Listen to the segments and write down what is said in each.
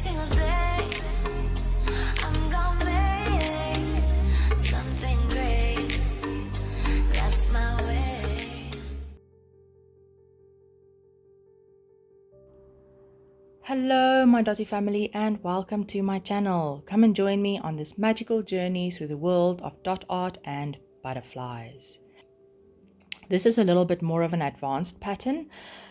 single day. I'm gonna make something great. That's my way. Hello my Dotty family and welcome to my channel. Come and join me on this magical journey through the world of dot art and butterflies. This is a little bit more of an advanced pattern.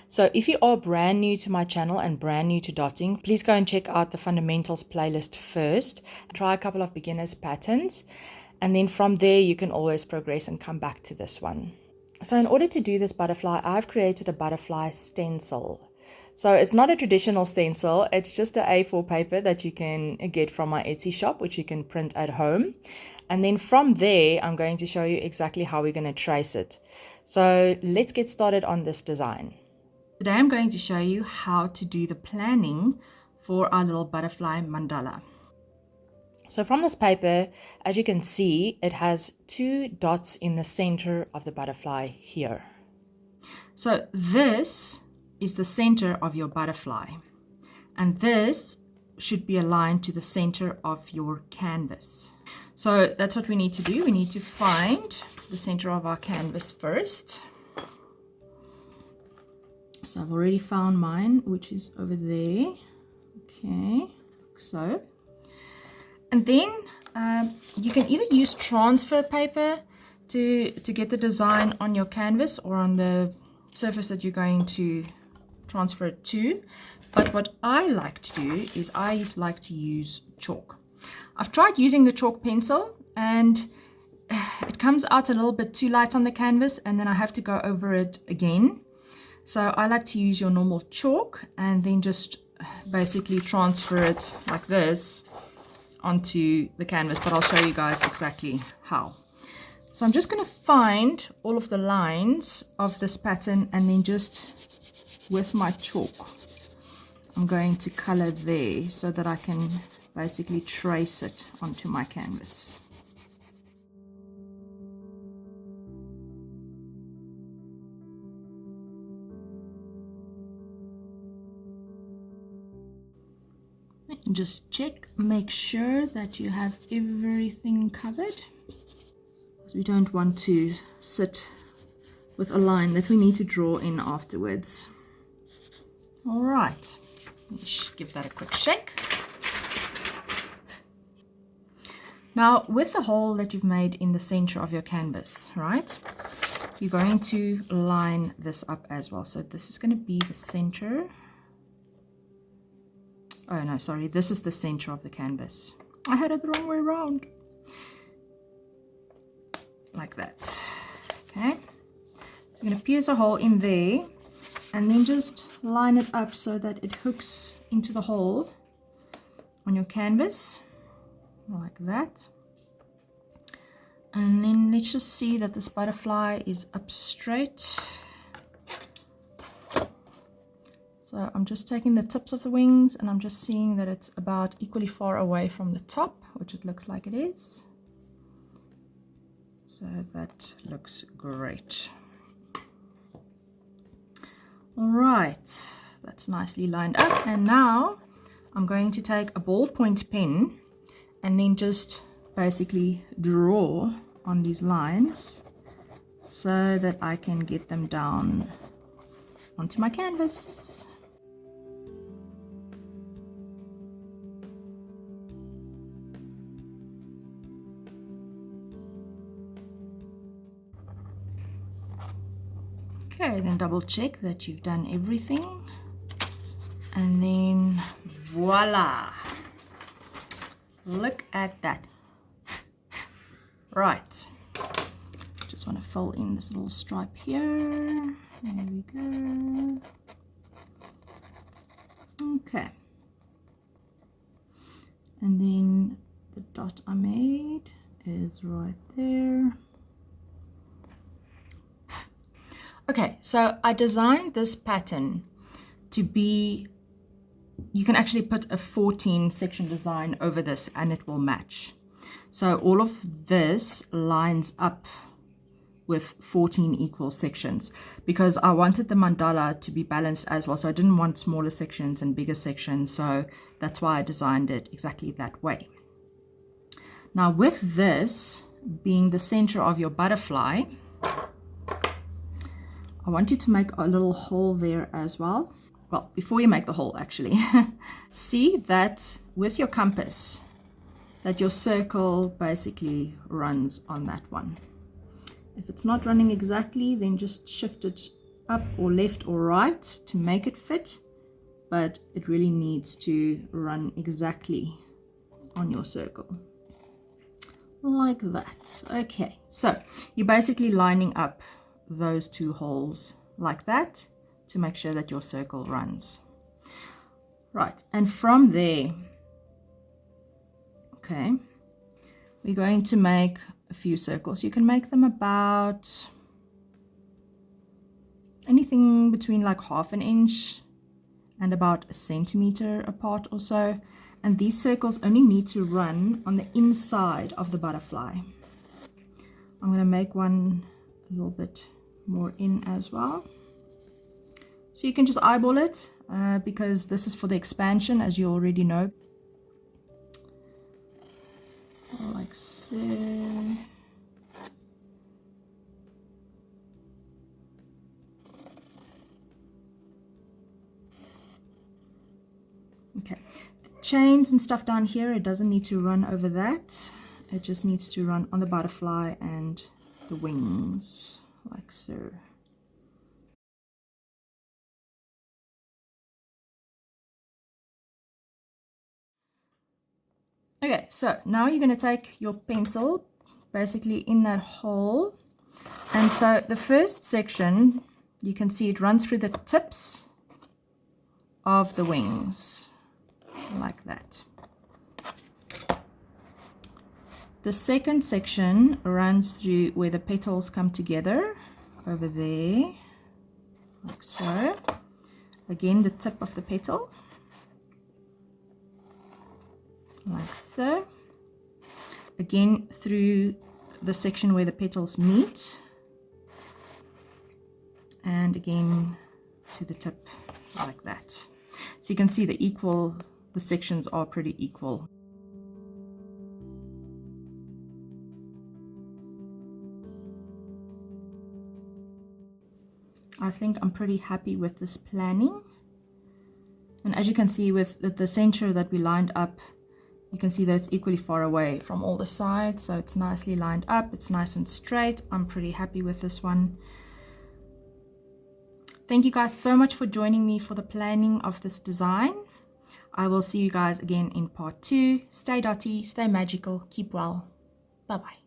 So if you are brand new to my channel and brand new to dotting, please go and check out the fundamentals playlist first. Try a couple of beginners patterns and then from there you can always progress and come back to this one. So in order to do this butterfly, I've created a butterfly stencil. So it's not a traditional stencil, it's just an A4 paper that you can get from my Etsy shop, which you can print at home. And then from there, I'm going to show you exactly how we're going to trace it. So let's get started on this design. Today I'm going to show you how to do the planning for our little butterfly mandala. So from this paper, as you can see, it has two dots in the center of the butterfly here. So this is the center of your butterfly, and this should be aligned to the center of your canvas. So that's what we need to do. We need to find the center of our canvas first. So I've already found mine, which is over there. Okay, so. And then you can either use transfer paper to get the design on your canvas or on the surface that you're going to transfer it to. But what I like to do is I like to use chalk. I've tried using the chalk pencil and it comes out a little bit too light on the canvas and then I have to go over it again. So I like to use your normal chalk and then just basically transfer it like this onto the canvas, but I'll show you guys exactly how. So I'm just going to find all of the lines of this pattern and then just with my chalk I'm going to color there so that I can basically trace it onto my canvas. And just check, make sure that you have everything covered. We don't want to sit with a line that we need to draw in afterwards. All right, give that a quick shake. Now with the hole that you've made in the center of your canvas, right, you're going to line this up as well. So this is going to be the center. Oh no, sorry, this is the center of the canvas. I had it the wrong way around. Like that. Okay, so I'm going to pierce a hole in there and then just line it up so that it hooks into the hole on your canvas like that. And then let's just see that this butterfly is up straight. So I'm just taking the tips of the wings and I'm just seeing that it's about equally far away from the top, which it looks like it is. So that looks great. All right, that's nicely lined up. And now I'm going to take a ballpoint pen and then just basically draw on these lines so that I can get them down onto my canvas. Okay, then double check that you've done everything and then voila, look at that. Right, just want to fill in this little stripe here. There we go. Okay, and then the dot I made is right there. Okay, so I designed this pattern to be, you can actually put a 14 section design over this and it will match. So all of this lines up with 14 equal sections, because I wanted the mandala to be balanced as well. So I didn't want smaller sections and bigger sections. So that's why I designed it exactly that way. Now with this being the center of your butterfly, I want you to make a little hole there as well. Well, before you make the hole, actually, see that with your compass, that your circle basically runs on that one. If it's not running exactly, then just shift it up or left or right to make it fit, but it really needs to run exactly on your circle. Like that. Okay, so you're basically lining up those two holes like that to make sure that your circle runs. Right, and from there, okay, we're going to make a few circles. You can make them about anything between like 1/2 inch and about 1 centimeter apart or so. And these circles only need to run on the inside of the butterfly. I'm going to make one a little bit more in as well. So you can just eyeball it because this is for the expansion, as you already know. Like so. Okay, the chains and stuff down here, it doesn't need to run over that. It just needs to run on the butterfly and the wings, like so. Okay, so now you're going to take your pencil basically in that hole, and so the first section, you can see it runs through the tips of the wings like that. The second section runs through where the petals come together over there, like so. Again, the tip of the petal, like so. Again, through the section where the petals meet, and again to the tip like that. So you can see the sections are pretty equal. I think I'm pretty happy with this planning. And as you can see with the center that we lined up, you can see that it's equally far away from all the sides. So it's nicely lined up. It's nice and straight. I'm pretty happy with this one. Thank you guys so much for joining me for the planning of this design. I will see you guys again in part 2. Stay dotty, stay magical, keep well. Bye-bye.